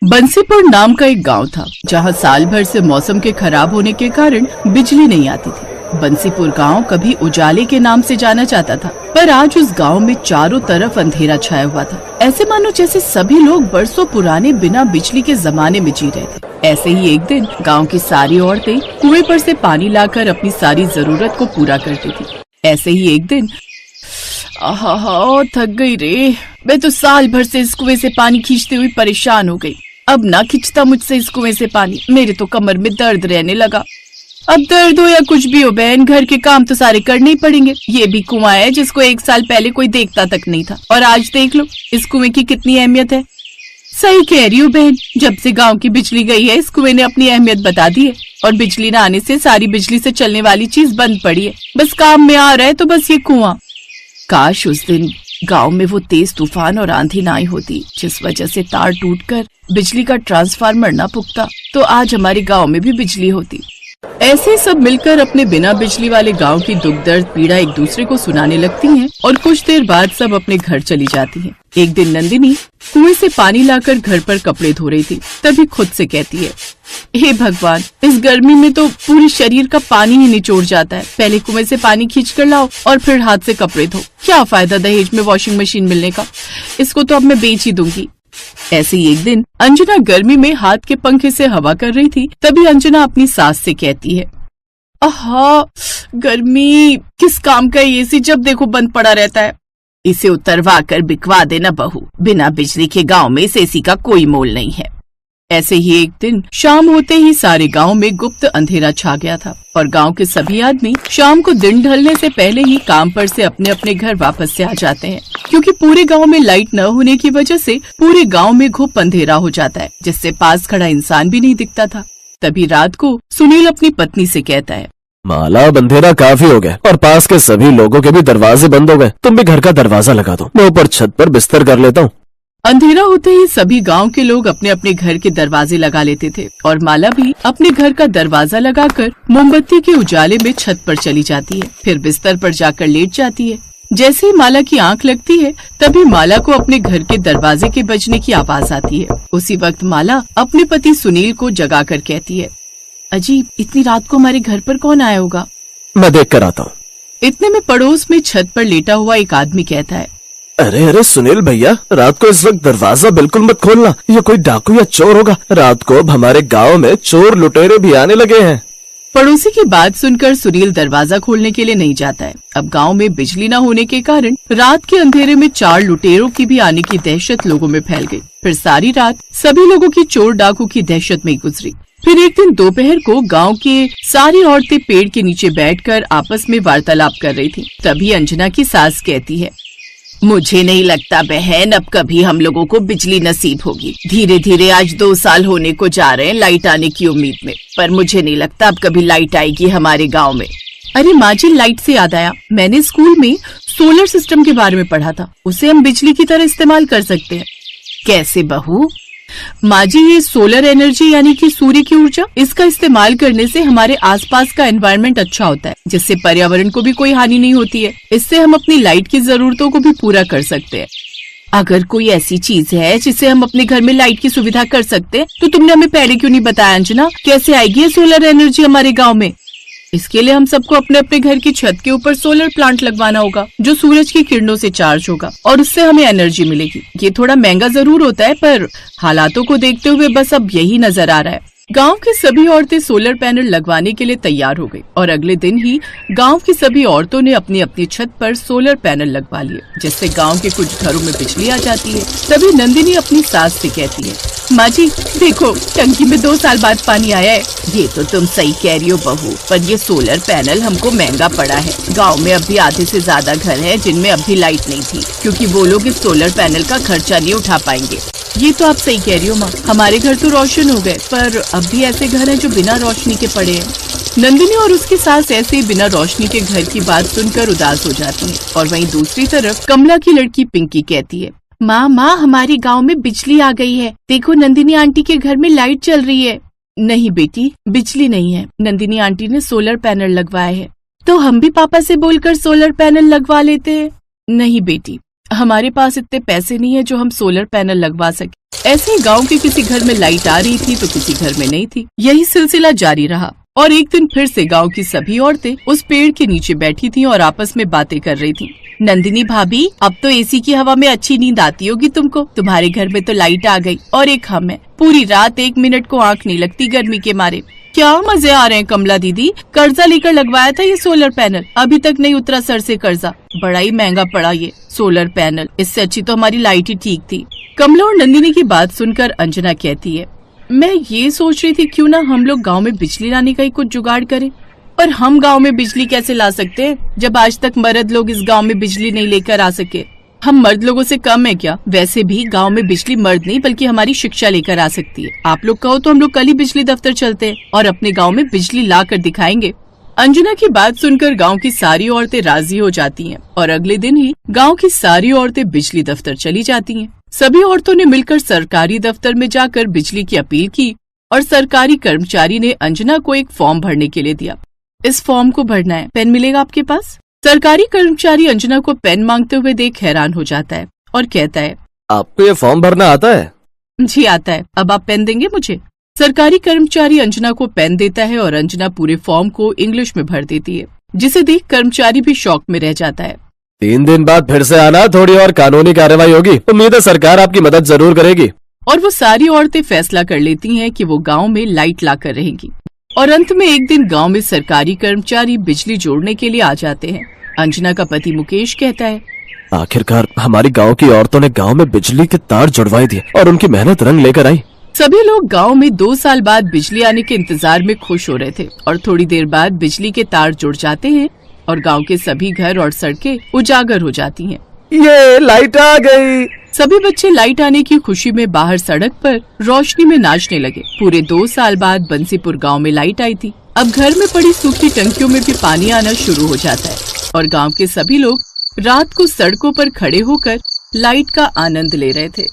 बंसीपुर नाम का एक गांव था जहां साल भर से मौसम के खराब होने के कारण बिजली नहीं आती थी। बंसीपुर गांव कभी उजाले के नाम से जाना जाता था, पर आज उस गांव में चारों तरफ अंधेरा छाया हुआ था। ऐसे मानो जैसे सभी लोग बरसों पुराने बिना बिजली के जमाने में जी रहे थे। ऐसे ही एक दिन गांव की सारी औरतें कुएं पर से पानी लाकर अपनी सारी जरूरत को पूरा करती थी। ऐसे ही एक दिन थक गई रे, मैं तो साल भर से इस कुएं से पानी खींचते हुए परेशान हो गई। अब ना खींचता मुझसे इस कुएं से पानी, मेरे तो कमर में दर्द रहने लगा। अब दर्द हो या कुछ भी हो बहन, घर के काम तो सारे करने ही पड़ेंगे। ये भी कुआं है जिसको एक साल पहले कोई देखता तक नहीं था, और आज देख लो इस कुएं की कितनी अहमियत है। सही कह रही हूँ बहन, जब से गांव की बिजली गई है इस कुएं ने अपनी अहमियत बता दी है, और बिजली न आने से सारी बिजली से चलने वाली चीज बंद पड़ी है। बस काम में आ रहा है तो बस ये कुआं। काश उस दिन गांव में वो तेज तूफान और आंधी ना आई होती जिस वजह से तार टूटकर बिजली का ट्रांसफार्मर ना पुकता, तो आज हमारे गांव में भी बिजली होती। ऐसे सब मिलकर अपने बिना बिजली वाले गांव की दुख दर्द पीड़ा एक दूसरे को सुनाने लगती हैं, और कुछ देर बाद सब अपने घर चली जाती हैं। एक दिन नंदिनी कुएं से पानी लाकर घर पर कपड़े धो रही थी, तभी खुद से कहती है, हे भगवान, इस गर्मी में तो पूरे शरीर का पानी ही निचोड़ जाता है। पहले कुएं से पानी खींच कर लाओ और फिर हाथ से कपड़े धो। क्या फायदा दहेज में वॉशिंग मशीन मिलने का, इसको तो अब मैं बेच ही दूंगी। ऐसे ही एक दिन अंजना गर्मी में हाथ के पंखे से हवा कर रही थी, तभी अंजना अपनी सास से कहती है, आहा गर्मी, किस काम का ये एसी जब देखो बंद पड़ा रहता है। इसे उतरवा कर बिकवा देना बहू, बिना बिजली के गांव में इस एसी का कोई मोल नहीं है। ऐसे ही एक दिन शाम होते ही सारे गांव में गुप्त अंधेरा छा गया था, और गांव के सभी आदमी शाम को दिन ढलने से पहले ही काम पर से अपने अपने घर वापस से आ जाते हैं, क्योंकि पूरे गांव में लाइट न होने की वजह से पूरे गांव में घुप अंधेरा हो जाता है, जिससे पास खड़ा इंसान भी नहीं दिखता था। तभी रात को सुनील अपनी पत्नी से कहता है, माला, अंधेरा काफी हो गया और पास के सभी लोगों के भी दरवाजे बंद हो गए, तुम भी घर का दरवाजा लगा दो, मैं ऊपर छत पर बिस्तर कर लेता हूँ। अंधेरा होते ही सभी गांव के लोग अपने अपने घर के दरवाजे लगा लेते थे, और माला भी अपने घर का दरवाजा लगाकर मोमबत्ती के उजाले में छत पर चली जाती है, फिर बिस्तर पर जाकर लेट जाती है। जैसे ही माला की आंख लगती है तभी माला को अपने घर के दरवाजे के बजने की आवाज आती है। उसी वक्त माला अपने पति सुनील को जगाकर कहती है, अजीब, इतनी रात को हमारे घर पर कौन आया होगा? मैं देख कर आता हूँ। इतने में पड़ोस में छत पर लेटा हुआ एक आदमी कहता है, अरे सुनील भैया, रात को इस वक्त दरवाजा बिल्कुल मत खोलना, ये कोई डाकू या चोर होगा। रात को अब हमारे गांव में चोर लुटेरे भी आने लगे हैं। पड़ोसी की बात सुनकर सुनील दरवाजा खोलने के लिए नहीं जाता है। अब गांव में बिजली न होने के कारण रात के अंधेरे में 4 लुटेरों की भी आने की दहशत लोगों में फैल गई। फिर सारी रात सभी लोगों की चोर डाकू की दहशत में गुजरी। फिर एक दिन दोपहर को गांव के सारी औरतें पेड़ के नीचे बैठकर आपस में वार्तालाप कर रही थी। तभी अंजना की सास कहती है, मुझे नहीं लगता बहन अब कभी हम लोगों को बिजली नसीब होगी। धीरे धीरे आज 2 साल होने को जा रहे हैं लाइट आने की उम्मीद में, पर मुझे नहीं लगता अब कभी लाइट आएगी हमारे गांव में। अरे माँ जी, लाइट से याद आया, मैंने स्कूल में सोलर सिस्टम के बारे में पढ़ा था, उसे हम बिजली की तरह इस्तेमाल कर सकते हैं। कैसे बहू? माँ जी, ये सोलर एनर्जी यानी कि सूर्य की ऊर्जा, इसका इस्तेमाल करने से हमारे आसपास का एनवायरनमेंट अच्छा होता है, जिससे पर्यावरण को भी कोई हानि नहीं होती है। इससे हम अपनी लाइट की जरूरतों को भी पूरा कर सकते हैं। अगर कोई ऐसी चीज है जिससे हम अपने घर में लाइट की सुविधा कर सकते हैं, तो तुमने हमें पहले क्यों नहीं बताया अंजना? कैसे आएगी ये सोलर एनर्जी हमारे गाँव में? इसके लिए हम सबको अपने अपने घर की छत के ऊपर सोलर प्लांट लगवाना होगा, जो सूरज की किरणों से चार्ज होगा, और उससे हमें एनर्जी मिलेगी। ये थोड़ा महंगा जरूर होता है, पर हालातों को देखते हुए बस अब यही नजर आ रहा है। गांव की सभी औरतें सोलर पैनल लगवाने के लिए तैयार हो गई, और अगले दिन ही गांव की सभी औरतों ने अपनी अपनी छत पर सोलर पैनल लगवा लिए, जिससे गांव के कुछ घरों में बिजली आ जाती है। तभी नंदिनी अपनी सास से कहती है, माँ जी देखो, टंकी में 2 साल बाद पानी आया है। ये तो तुम सही कह रही हो बहू, पर ये सोलर पैनल हमको महंगा पड़ा है। गांव में अभी आधे से ज्यादा घर हैं जिनमें अभी लाइट नहीं थी, क्योंकि वो लोग इस सोलर पैनल का खर्चा नहीं उठा पाएंगे। ये तो आप सही कह रही हो माँ, हमारे घर तो रोशन हो गए, पर अब भी ऐसे घर हैं जो बिना रोशनी के पड़े हैं। नंदिनी और उसकी सास ऐसे बिना रोशनी के घर की बात सुनकर उदास हो जाती है, और वहीं दूसरी तरफ कमला की लड़की पिंकी कहती है, माँ हमारे गांव में बिजली आ गई है, देखो नंदिनी आंटी के घर में लाइट चल रही है। नहीं बेटी, बिजली नहीं है, नंदिनी आंटी ने सोलर पैनल लगवाए है। तो हम भी पापा से बोलकर सोलर पैनल लगवा लेते हैं। नहीं बेटी, हमारे पास इतने पैसे नहीं है जो हम सोलर पैनल लगवा सके। ऐसे ही गांव के किसी घर में लाइट आ रही थी तो किसी घर में नहीं थी। यही सिलसिला जारी रहा और एक दिन फिर से गांव की सभी औरतें उस पेड़ के नीचे बैठी थीं और आपस में बातें कर रही थीं। नंदिनी भाभी, अब तो एसी की हवा में अच्छी नींद आती होगी तुमको। तुम्हारे घर में तो लाइट आ गई और एक हम है, पूरी रात 1 मिनट को आंख नहीं लगती गर्मी के मारे। क्या मजे आ रहे हैं कमला दीदी, कर्जा लेकर लगवाया था ये सोलर पैनल, अभी तक नहीं उतरा सर से कर्जा। बड़ा ही महंगा पड़ा ये सोलर पैनल, इससे अच्छी तो हमारी लाइट ही ठीक थी। कमला और नंदिनी की बात सुनकर अंजना कहती है, मैं ये सोच रही थी क्यों ना हम लोग गांव में बिजली लाने का ही कुछ जुगाड़ करें। पर हम गांव में बिजली कैसे ला सकते हैं जब आज तक मर्द लोग इस गांव में बिजली नहीं लेकर आ सके। हम मर्द लोगों से कम है क्या? वैसे भी गांव में बिजली मर्द नहीं बल्कि हमारी शिक्षा लेकर आ सकती है। आप लोग कहो तो हम लोग कल ही बिजली दफ्तर चलते हैं और अपने गांव में बिजली ला कर दिखाएंगे। अंजना की बात सुनकर गांव की सारी औरतें राजी हो जाती हैं और अगले दिन ही गांव की सारी औरतें बिजली दफ्तर चली जाती हैं। सभी औरतों ने मिलकर सरकारी दफ्तर में जाकर बिजली की अपील की और सरकारी कर्मचारी ने अंजना को एक फॉर्म भरने के लिए दिया। इस फॉर्म को भरना है, पेन मिलेगा आपके पास? सरकारी कर्मचारी अंजना को पेन मांगते हुए देख हैरान हो जाता है और कहता है, आपको ये फॉर्म भरना आता है? जी आता है। अब आप पेन देंगे मुझे? सरकारी कर्मचारी अंजना को पेन देता है और अंजना पूरे फॉर्म को इंग्लिश में भर देती है, जिसे देख कर्मचारी भी शॉक में रह जाता है। 3 दिन बाद फिर से आना, थोड़ी और कानूनी कार्रवाई होगी। उम्मीद है सरकार आपकी मदद जरूर करेगी। और वो सारी औरतें फैसला कर लेती हैं कि वो गांव में लाइट लाकर रहेंगी। और अंत में एक दिन गांव में सरकारी कर्मचारी बिजली जोड़ने के लिए आ जाते हैं। अंजना का पति मुकेश कहता है, आखिरकार हमारी गांव की औरतों ने गांव में बिजली के तार जुड़वाए दिए और उनकी मेहनत रंग लेकर आई। सभी लोग गांव में 2 साल बाद बिजली आने के इंतजार में खुश हो रहे थे और थोड़ी देर बाद बिजली के तार जुड़ जाते हैं और गांव के सभी घर और सड़कें उजागर हो जाती हैं। ये लाइट आ गई। सभी बच्चे लाइट आने की खुशी में बाहर सड़क पर रोशनी में नाचने लगे। पूरे 2 साल बाद बंसीपुर गांव में लाइट आई थी। अब घर में पड़ी सूखी टंकियों में भी पानी आना शुरू हो जाता है और गांव के सभी लोग रात को सड़कों पर खड़े होकर लाइट का आनंद ले रहे थे।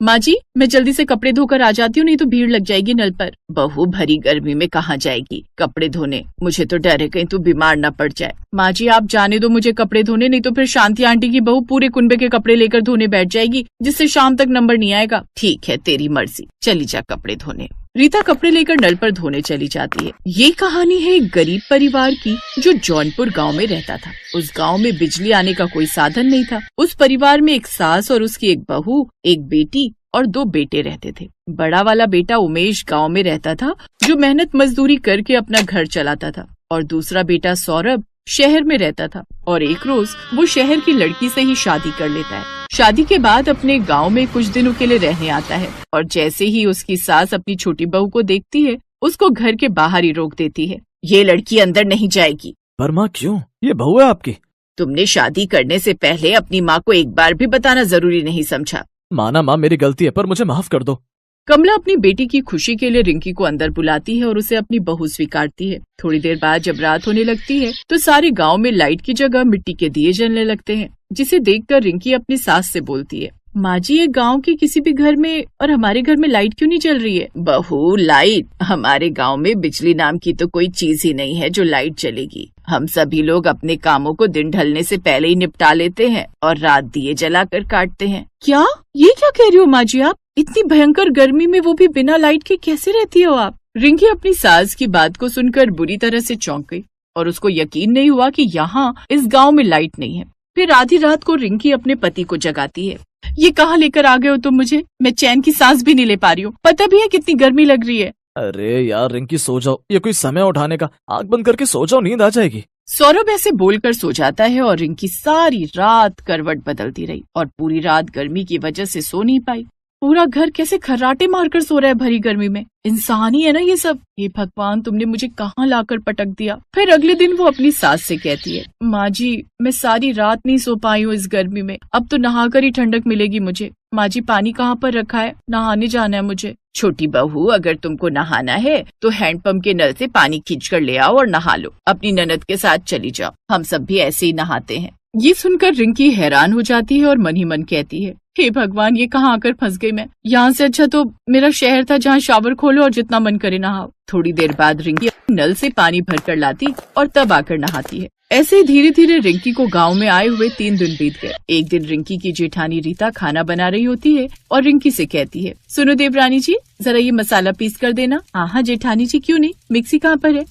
माँ जी, मैं जल्दी से कपड़े धोकर आ जाती हूँ, नहीं तो भीड़ लग जाएगी नल पर। बहू भरी गर्मी में कहाँ जाएगी कपड़े धोने? मुझे तो डर है कहीं तू बीमार न पड़ जाए। माँ जी आप जाने दो मुझे कपड़े धोने, नहीं तो फिर शांति आंटी की बहू पूरे कुनबे के कपड़े लेकर धोने बैठ जाएगी, जिससे शाम तक नंबर नहीं आएगा। ठीक है तेरी मर्जी, चली जा कपड़े धोने। रीता कपड़े लेकर नल पर धोने चली जाती है। ये कहानी है एक गरीब परिवार की जो जौनपुर गांव में रहता था। उस गांव में बिजली आने का कोई साधन नहीं था। उस परिवार में एक सास और उसकी एक बहू, एक बेटी और 2 बेटे रहते थे। बड़ा वाला बेटा उमेश गांव में रहता था, जो मेहनत मजदूरी करके अपना घर चलाता था, और दूसरा बेटा सौरभ शहर में रहता था और एक रोज वो शहर की लड़की से ही शादी कर लेता है। शादी के बाद अपने गांव में कुछ दिनों के लिए रहने आता है और जैसे ही उसकी सास अपनी छोटी बहू को देखती है, उसको घर के बाहर ही रोक देती है। ये लड़की अंदर नहीं जाएगी। पर माँ क्यों? ये बहू है आपकी। तुमने शादी करने से पहले अपनी माँ को एक बार भी बताना जरूरी नहीं समझा। माना माँ मेरी गलती है, पर मुझे माफ कर दो। कमला अपनी बेटी की खुशी के लिए रिंकी को अंदर बुलाती है और उसे अपनी बहू स्वीकारती है। थोड़ी देर बाद जब रात होने लगती है तो सारे गांव में लाइट की जगह मिट्टी के दिए जलने लगते हैं, जिसे देखकर रिंकी अपनी सास से बोलती है, माँ जी ये गांव के किसी भी घर में और हमारे घर में लाइट क्यों नहीं जल रही है? बहू लाइट? हमारे गांव में बिजली नाम की तो कोई चीज ही नहीं है जो लाइट जलेगी। हम सभी लोग अपने कामों को दिन ढलने से पहले ही निपटा लेते हैं और रात दिए जलाकर काटते हैं। क्या? ये क्या कह रही हो माँ जी आप? इतनी भयंकर गर्मी में वो भी बिना लाइट के कैसे रहती हो आप? रिंकी अपनी सास की बात को सुनकर बुरी तरह से चौंक गई और उसको यकीन नहीं हुआ कि यहाँ इस गांव में लाइट नहीं है। फिर आधी रात को रिंकी अपने पति को जगाती है। ये कहाँ लेकर आ गए हो तुम मुझे? मैं चैन की सांस भी नहीं ले पा रही हूँ। पता भी है कितनी गर्मी लग रही है। अरे यार रिंकी सो जाओ, ये कोई समय उठाने का? आंख बंद करके सो जाओ, नींद आ जाएगी। सौरभ ऐसे बोलकर सो जाता है और रिंकी सारी रात करवट बदलती रही और पूरी रात गर्मी की वजह से सो नहीं पाई। पूरा घर कैसे खर्राटे मारकर सो रहा है भरी गर्मी में। इंसान ही है ना ये सब। हे भगवान तुमने मुझे कहाँ लाकर पटक दिया। फिर अगले दिन वो अपनी सास से कहती है, माँ जी मैं सारी रात नहीं सो पाई हूँ इस गर्मी में, अब तो नहाकर ही ठंडक मिलेगी मुझे। माँ जी पानी कहाँ पर रखा है? नहाने जाना है मुझे। छोटी बहू अगर तुमको नहाना है तो हैंडपंप के नल से पानी खींच कर ले आओ और नहा लो। अपनी ननद के साथ चली जाओ, हम सब भी ऐसे ही नहाते हैं। ये सुनकर रिंकी हैरान हो जाती है और मन ही मन कहती है, हे भगवान ये कहाँ आकर फंस गई मैं। यहाँ से अच्छा तो मेरा शहर था जहाँ शावर खोलो और जितना मन करे नहाओ। थोड़ी देर बाद रिंकी नल से पानी भरकर लाती और तब आकर नहाती है। ऐसे ही धीरे धीरे रिंकी को गांव में आए हुए 3 दिन बीत गए। एक दिन रिंकी की जेठानी रीता खाना बना रही होती है और रिंकी से कहती है, सुनो देवरानी जी, जरा ये मसाला पीस कर देना। हाँ जेठानी जी, क्यों नहीं, मिक्सी कहाँ पर है?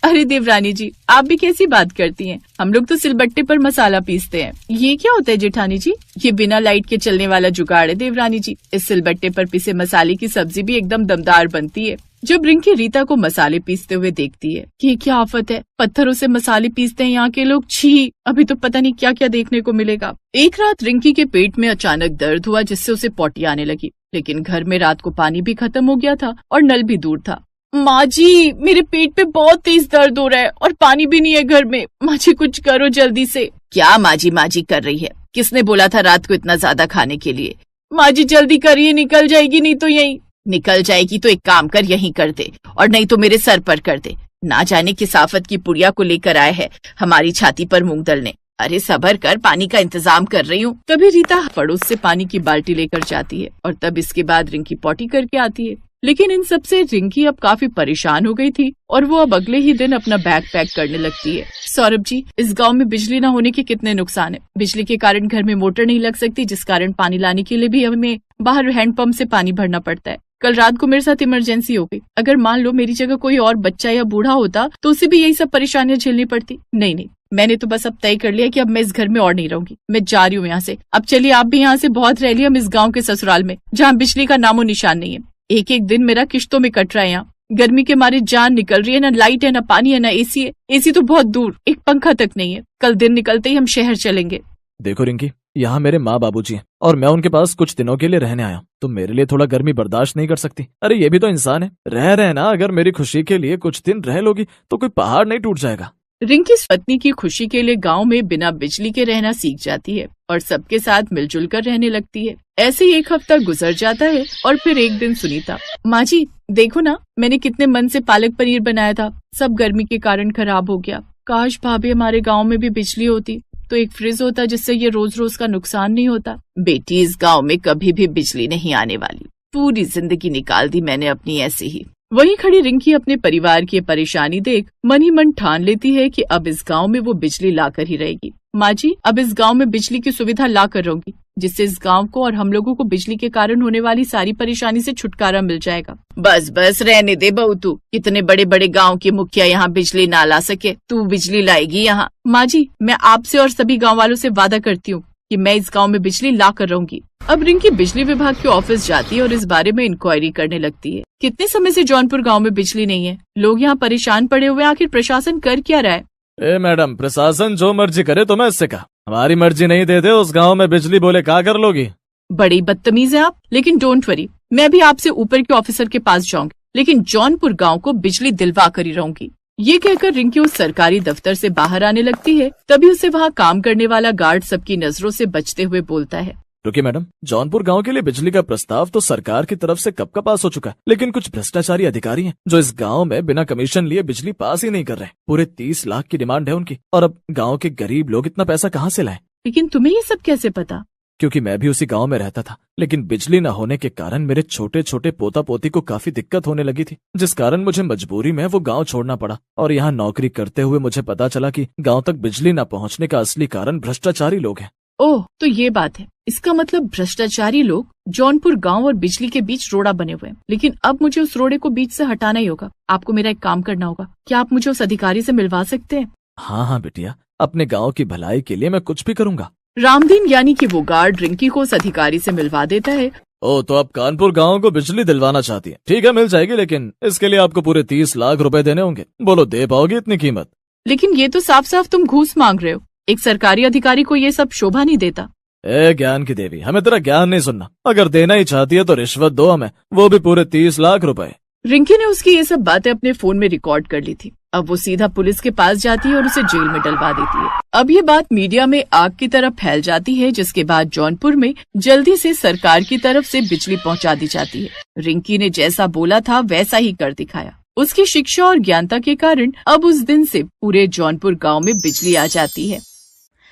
अरे देवरानी जी, आप भी कैसी बात करती हैं? हम लोग तो सिलबट्टे पर मसाला पीसते हैं। ये क्या होता है जेठानी जी? ये बिना लाइट के चलने वाला जुगाड़ है देवरानी जी। इस सिलबट्टे पर पिसे मसाले की सब्जी भी एकदम दमदार बनती है। जब रिंकी रीता को मसाले पीसते हुए देखती है कि ये क्या आफत है, पत्थरों से मसाले पीसते हैं यहाँ के लोग, छी, अभी तो पता नहीं क्या क्या देखने को मिलेगा। एक रात रिंकी के पेट में अचानक दर्द हुआ जिससे उसे पोटी आने लगी, लेकिन घर में रात को पानी भी खत्म हो गया था और नल भी दूर था। माँ जी, मेरे पेट पे बहुत तेज दर्द हो रहा है और पानी भी नहीं है घर में। माँ जी कुछ करो जल्दी से। क्या माँ जी कर रही है? किसने बोला था रात को इतना ज्यादा खाने के लिए? माँ जी जल्दी करिए, निकल जाएगी नहीं तो। यही निकल जाएगी तो एक काम कर, यहीं कर दे, और नहीं तो मेरे सर पर कर दे। ना जाने किस आफत की पुड़िया को लेकर आए है हमारी छाती पर मूंग दलने। अरे सबर कर, पानी का इंतजाम कर रही हूँ। तभी रीता पड़ोस से पानी की बाल्टी लेकर जाती है और तब इसके बाद रिंकी पॉटी करके आती है। लेकिन इन सब से रिंकी अब काफी परेशान हो गई थी और वो अब अगले ही दिन अपना बैग पैक करने लगती है। सौरभ जी, इस गांव में बिजली न होने के कितने नुकसान है। बिजली के कारण घर में मोटर नहीं लग सकती, जिस कारण पानी लाने के लिए भी हमें बाहर हैंडपंप से पानी भरना पड़ता है। कल रात को मेरे साथ इमरजेंसी हो गई। अगर मान लो मेरी जगह कोई और बच्चा या बूढ़ा होता तो उसे भी यही सब परेशानियां झेलनी पड़ती। नहीं, मैंने तो बस अब तय कर लिया कि अब मैं इस घर में और नहीं रहूंगी। मैं जा रही हूँ यहाँ से। अब चलिए आप भी यहाँ से बहुत रह लिया, हम इस गाँव के ससुराल में जहाँ बिजली का नामो निशान नहीं है। एक एक दिन मेरा किश्तों में कट रहा है। यहाँ गर्मी के मारे जान निकल रही है, ना लाइट है, ना पानी है, ना एसी है। एसी तो बहुत दूर, एक पंखा तक नहीं है। कल दिन निकलते ही हम शहर चलेंगे। देखो रिंकी, यहाँ मेरे माँ बाबूजी हैं और मैं उनके पास कुछ दिनों के लिए रहने आया। तुम मेरे लिए थोड़ा गर्मी बर्दाश्त नहीं कर सकती? अरे ये भी तो इंसान है। रह रहना, अगर मेरी खुशी के लिए कुछ दिन रह लोगी तो कोई पहाड़ नहीं टूट जाएगा। रिंकी पत्नी की खुशी के लिए गांव में बिना बिजली के रहना सीख जाती है और सबके साथ मिलजुल कर रहने लगती है। ऐसे ही एक हफ्ता गुजर जाता है और फिर एक दिन सुनीता, माँ जी देखो ना, मैंने कितने मन से पालक पनीर बनाया था, सब गर्मी के कारण खराब हो गया। काश भाभी हमारे गांव में भी बिजली होती तो एक फ्रिज होता जिससे ये रोज रोज का नुकसान नहीं होता। बेटी, इस गांव में कभी भी बिजली नहीं आने वाली। पूरी जिंदगी निकाल दी मैंने अपनी ऐसे ही। वहीं खड़ी रिंकी अपने परिवार की परेशानी देख मन ही मन ठान लेती है कि अब इस गांव में वो बिजली लाकर ही रहेगी। माँ जी, अब इस गांव में बिजली की सुविधा ला कर रहूंगी, जिससे इस गांव को और हम लोगों को बिजली के कारण होने वाली सारी परेशानी से छुटकारा मिल जाएगा। बस बस रहने दे बहू, तू इतने बड़े बड़े गांव के मुखिया यहाँ बिजली ना ला सके, तू बिजली लाएगी यहाँ। माँ जी, मैं आपसे और सभी गाँव वालों से वादा करती हूँ कि मैं इस गांव में बिजली ला कर रहूंगी। अब रिंकी बिजली विभाग के ऑफिस जाती है और इस बारे में इंक्वायरी करने लगती है। कितने समय से जौनपुर गांव में बिजली नहीं है, लोग यहाँ परेशान पड़े हुए, आखिर प्रशासन कर क्या रहा है? ए मैडम, प्रशासन जो मर्जी करे तो मैं इससे कहा, हमारी मर्जी नहीं देते उस गांव में बिजली, बोले क्या कर लोगी? बड़ी बदतमीज है आप। लेकिन डोंट वरी, मैं भी आपसे ऊपर के ऑफिसर के पास जाऊंगी, लेकिन जौनपुर गांव को बिजली दिलवा कर ही रहूंगी। ये कहकर रिंकी उस सरकारी दफ्तर से बाहर आने लगती है। तभी उसे वहाँ काम करने वाला गार्ड सबकी नजरों से बचते हुए बोलता है, रुकिए मैडम, जौनपुर गांव के लिए बिजली का प्रस्ताव तो सरकार की तरफ से कब का पास हो चुका है, लेकिन कुछ भ्रष्टाचारी अधिकारी हैं जो इस गांव में बिना कमीशन लिए बिजली पास ही नहीं कर रहे। पूरे 30 लाख की डिमांड है उनकी, और अब गांव के गरीब लोग इतना पैसा कहाँ से लाएं? लेकिन तुम्हें ये सब कैसे पता? क्योंकि मैं भी उसी गांव में रहता था, लेकिन बिजली न होने के कारण मेरे छोटे छोटे पोता पोती को काफी दिक्कत होने लगी थी, जिस कारण मुझे मजबूरी में वो गांव छोड़ना पड़ा। और यहाँ नौकरी करते हुए मुझे पता चला कि गांव तक बिजली न पहुंचने का असली कारण भ्रष्टाचारी लोग हैं। ओह, तो ये बात है। इसका मतलब भ्रष्टाचारी लोग जौनपुर गांव और बिजली के बीच रोड़ा बने हुए हैं। लेकिन अब मुझे उस रोड़े को बीच से हटाना ही होगा। आपको मेरा एक काम करना होगा। क्या आप मुझे उस अधिकारी से मिलवा सकते हैं? हाँ बिटिया, अपने गाँव की भलाई के लिए मैं कुछ भी करूँगा। रामदीन यानी कि वो गार्ड रिंकी को उस अधिकारी से मिलवा देता है। ओ, तो आप कानपुर गांव को बिजली दिलवाना चाहती हैं? ठीक है, मिल जाएगी, लेकिन इसके लिए आपको पूरे 30 लाख रुपए देने होंगे। बोलो, दे पाओगी इतनी कीमत? लेकिन ये तो साफ साफ तुम घूस मांग रहे हो। एक सरकारी अधिकारी को ये सब शोभा नहीं देता। ए ज्ञान की देवी, हमें तेरा ज्ञान नहीं सुनना। अगर देना ही चाहती है तो रिश्वत दो हमें, वो भी पूरे 30 लाख रुपए। रिंकी ने उसकी ये सब बातें अपने फोन में रिकॉर्ड कर ली थी। अब वो सीधा पुलिस के पास जाती है और उसे जेल में डलवा देती है। अब ये बात मीडिया में आग की तरह फैल जाती है, जिसके बाद जौनपुर में जल्दी से सरकार की तरफ से बिजली पहुंचा दी जाती है। रिंकी ने जैसा बोला था वैसा ही कर दिखाया। उसकी शिक्षा और ज्ञानता के कारण अब उस दिन से पूरे जौनपुर गांव में बिजली आ जाती है।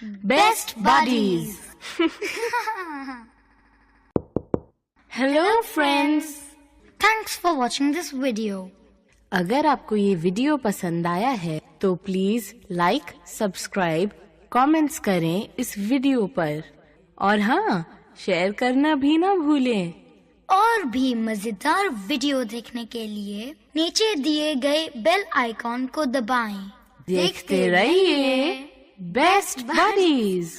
Best buddies. Hello friends, thanks for watching this video. अगर आपको ये वीडियो पसंद आया है तो प्लीज लाइक, सब्सक्राइब, कमेंट्स करें इस वीडियो पर और हाँ, शेयर करना भी ना भूलें। और भी मजेदार वीडियो देखने के लिए नीचे दिए गए बेल आइकॉन को दबाएं। देखते रहिए बेस्ट बडीज।